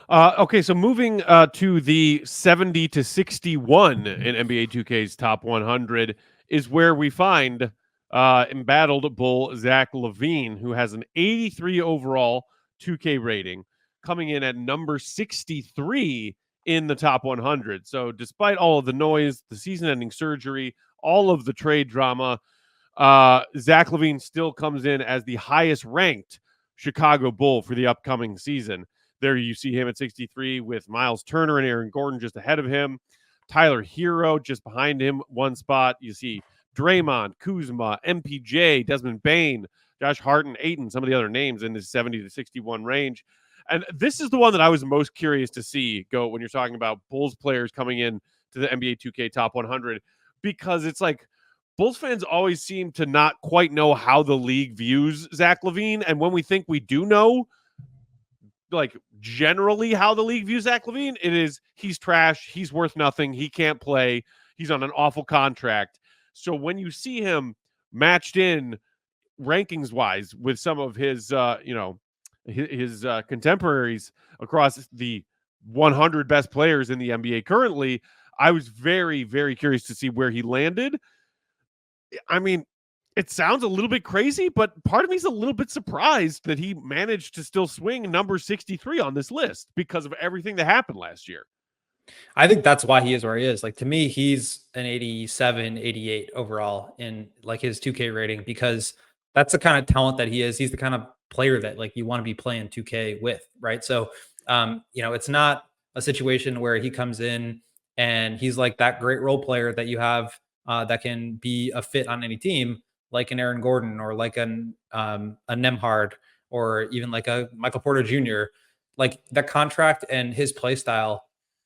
Okay, so moving to the 70 to 61 in NBA 2K's top 100 is where we find embattled Bull Zach LaVine, who has an 83 overall 2K rating, coming in at number 63 in the top 100. So, despite all of the noise, the season ending surgery, all of the trade drama, Zach LaVine still comes in as the highest ranked Chicago Bull for the upcoming season. There you see him at 63 with Miles Turner and Aaron Gordon just ahead of him. Tyler Hero just behind him, one spot. You see Draymond, Kuzma, MPJ, Desmond Bain, Josh Hart, and Ayton, some of the other names in this 70 to 61 range. And this is the one that I was most curious to see go when you're talking about Bulls players coming in to the NBA 2K Top 100, because it's like Bulls fans always seem to not quite know how the league views Zach LaVine. And when we think we do know, like generally how the league views Zach LaVine, it is he's trash, he's worth nothing, he can't play, he's on an awful contract. So when you see him matched in rankings wise with some of his his contemporaries across the 100 best players in the NBA currently, I was very, very curious to see where he landed. I mean, it sounds a little bit crazy, but part of me is a little bit surprised that he managed to still swing number 63 on this list because of everything that happened last year. I think that's why he is where he is. Like, to me, he's an 87, 88 overall in like his 2K rating, because that's the kind of talent that he is. He's the kind of player that like you want to be playing 2K with, right? So, it's not a situation where he comes in and he's like that great role player that you have that can be a fit on any team, like an Aaron Gordon or like a Nemhard or even like a Michael Porter Jr. Like that contract and his play style,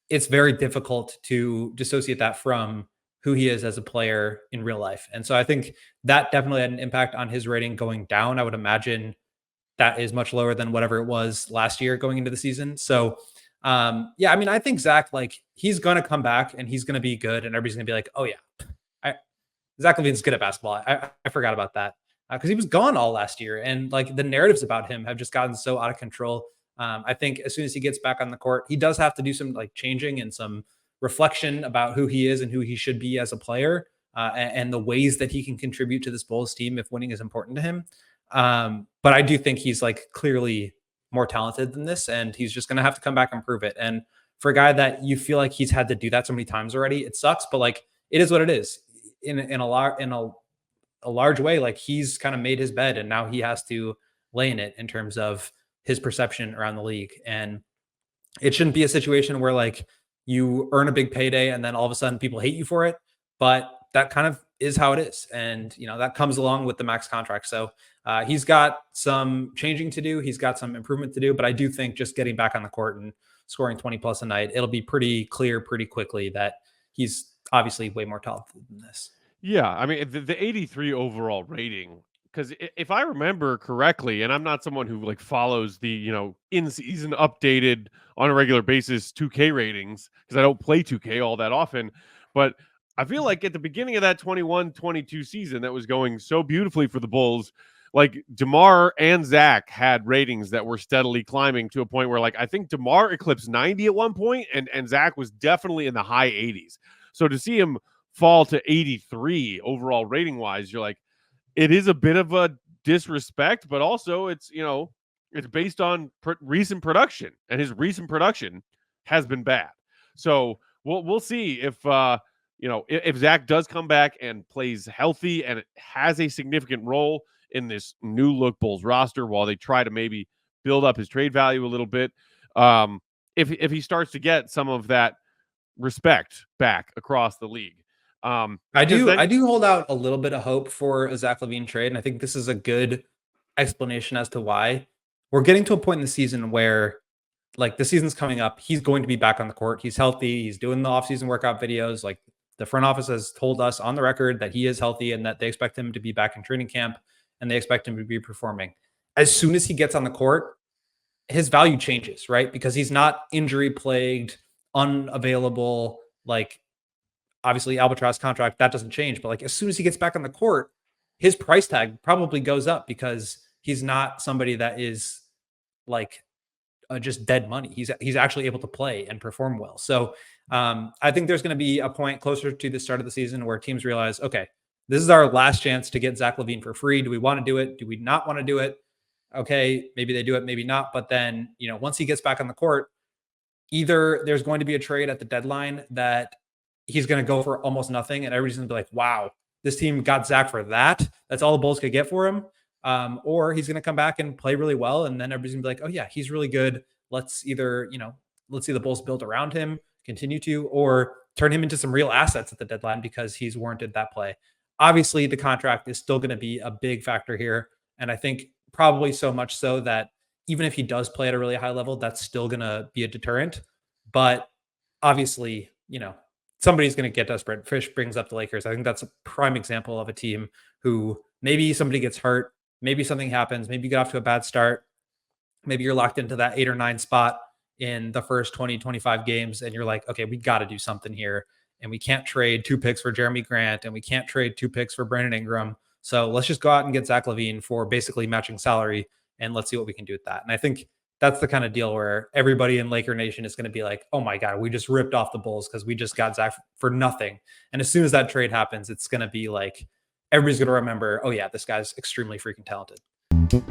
it's very difficult to dissociate that from who he is as a player in real life. And so I think that definitely had an impact on his rating going down. I would imagine that is much lower than whatever it was last year going into the season. So I mean, I think Zach, like, he's going to come back and he's going to be good and everybody's going to be like, oh yeah, Zach LaVine's good at basketball. I forgot about that because he was gone all last year. And like the narratives about him have just gotten so out of control. I think as soon as he gets back on the court, he does have to do some like changing and some reflection about who he is and who he should be as a player and the ways that he can contribute to this Bulls team if winning is important to him. But I do think he's like clearly more talented than this, and he's just going to have to come back and prove it. And for a guy that you feel like he's had to do that so many times already, it sucks, but like it is what it is. In a large way, like he's kind of made his bed and now he has to lay in it in terms of his perception around the league. And it shouldn't be a situation where like you earn a big payday and then all of a sudden people hate you for it. But that kind of is how it is. And, that comes along with the max contract. So he's got some changing to do. He's got some improvement to do. But I do think just getting back on the court and scoring 20 plus a night, it'll be pretty clear pretty quickly that he's obviously way more talented than this. Yeah, I mean, the 83 overall rating, because if I remember correctly, and I'm not someone who like follows the, in-season updated on a regular basis 2K ratings, because I don't play 2K all that often, but I feel like at the beginning of that 21-22 season that was going so beautifully for the Bulls, like DeMar and Zach had ratings that were steadily climbing to a point where like I think DeMar eclipsed 90 at one point and Zach was definitely in the high 80s. So to see him fall to 83 overall rating wise, you're like, it is a bit of a disrespect, but also it's it's based on recent production, and his recent production has been bad. So we'll see if if Zach does come back and plays healthy and has a significant role in this new look Bulls roster while they try to maybe build up his trade value a little bit. If he starts to get some of that respect back across the league. I do hold out a little bit of hope for a Zach LaVine trade, and I think this is a good explanation as to why. We're getting to a point in the season where, like, the season's coming up. He's going to be back on the court. He's healthy. He's doing the offseason workout videos. Like, the front office has told us on the record that he is healthy and that they expect him to be back in training camp and they expect him to be performing. As soon as he gets on the court, his value changes, right? Because he's not injury plagued, unavailable, like, obviously albatross contract, that doesn't change. But like as soon as he gets back on the court, his price tag probably goes up because he's not somebody that is like just dead money. He's actually able to play and perform well. So I think there's going to be a point closer to the start of the season where teams realize, okay, this is our last chance to get Zach LaVine for free. Do we want to do it? Do we not want to do it? Okay, maybe they do it, maybe not. But then, once he gets back on the court, either there's going to be a trade at the deadline that he's going to go for almost nothing, and everybody's going to be like, wow, this team got Zach for that. That's all the Bulls could get for him. Or he's going to come back and play really well, and then everybody's going to be like, oh yeah, he's really good. Let's either, let's see the Bulls build around him, continue to, or turn him into some real assets at the deadline because he's warranted that play. Obviously, the contract is still going to be a big factor here. And I think probably so much so that even if he does play at a really high level, that's still going to be a deterrent. But obviously, somebody's going to get desperate. Fish brings up the Lakers. I think that's a prime example of a team who maybe somebody gets hurt, maybe something happens, maybe you get off to a bad start, maybe you're locked into that 8 or 9 spot in the first 20, 25 games, and you're like, okay, we got to do something here. And we can't trade 2 picks for Jeremy Grant, and we can't trade 2 picks for Brandon Ingram. So let's just go out and get Zach LaVine for basically matching salary, and let's see what we can do with that. And I think that's the kind of deal where everybody in Laker Nation is going to be like, oh my God, we just ripped off the Bulls because we just got Zach for nothing. And as soon as that trade happens, it's going to be like, everybody's going to remember, oh yeah, this guy's extremely freaking talented. We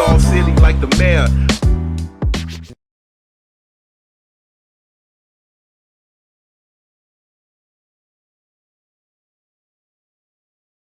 all silly like the mayor.